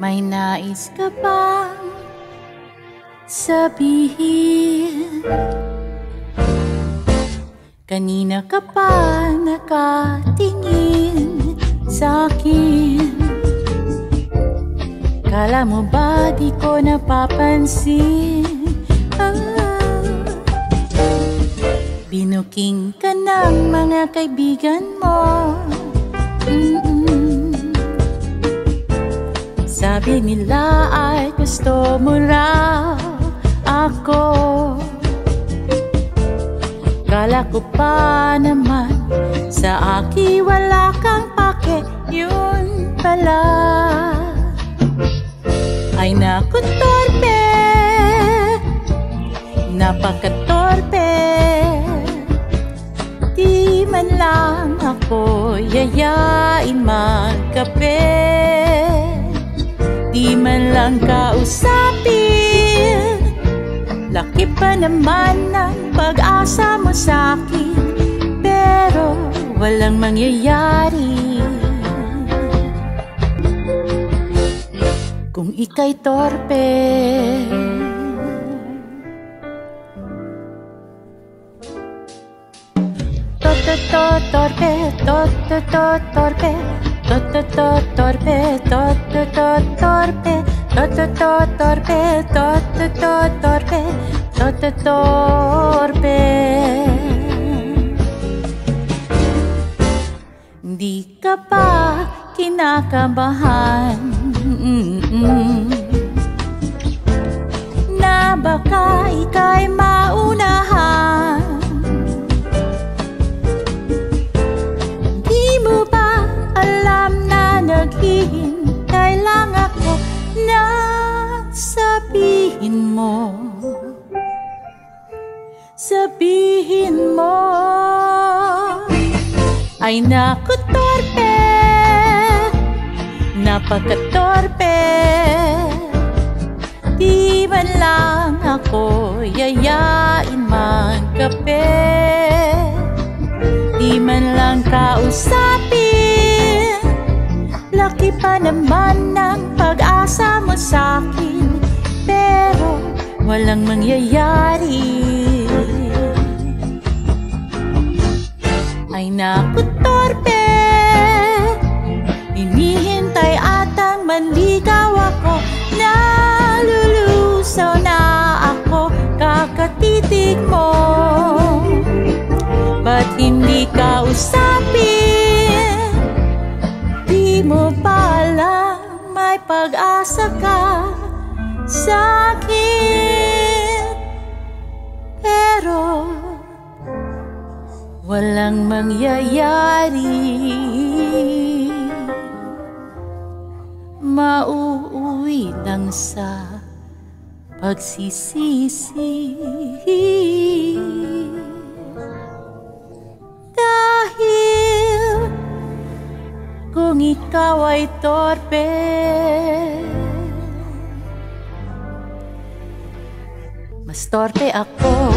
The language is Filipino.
May nais ka bang sabihin? Kanina ka pa nakatingin sa'kin. Kala mo ba di ko napapansin? Binuking ka ng mga kaibigan mo. Sabi nila ay gusto mo raw ako. Kala ko pa naman sa akin wala kang pake. Yun pala ay naku, torpe, napaka-torpe. Di man lang ako yayain magkape. Di man lang kausapin. Laki pa naman ng pag-asa mo sa'kin, pero walang mangyayari kung ika'y torpe. Torpe, torpe, torpe, torpe, torpe, torpe. Di ka pa kinakabahan na baka ika'y maunahan? Di mo ba alam na naghihintay lang ako na sabihin mo? Sabihin mo ay naku, torpe, napaka-torpe. Di man lang ako yayain magkape. Di man lang kausapin. Laki pa naman ng pag-asa mo sa'kin, pero walang mangyayari. Ay naku, torpe, hinihintay atang manligaw ako. Nalulusaw na ako kakatitig mo. Ba't hindi ka usapin? Di mo pa alam may pag-asa ka sa'kin, pero walang mangyayari. Mauuwi lang sa pagsisisi. Dahil kung ikaw ay torpe, mas torpe ako.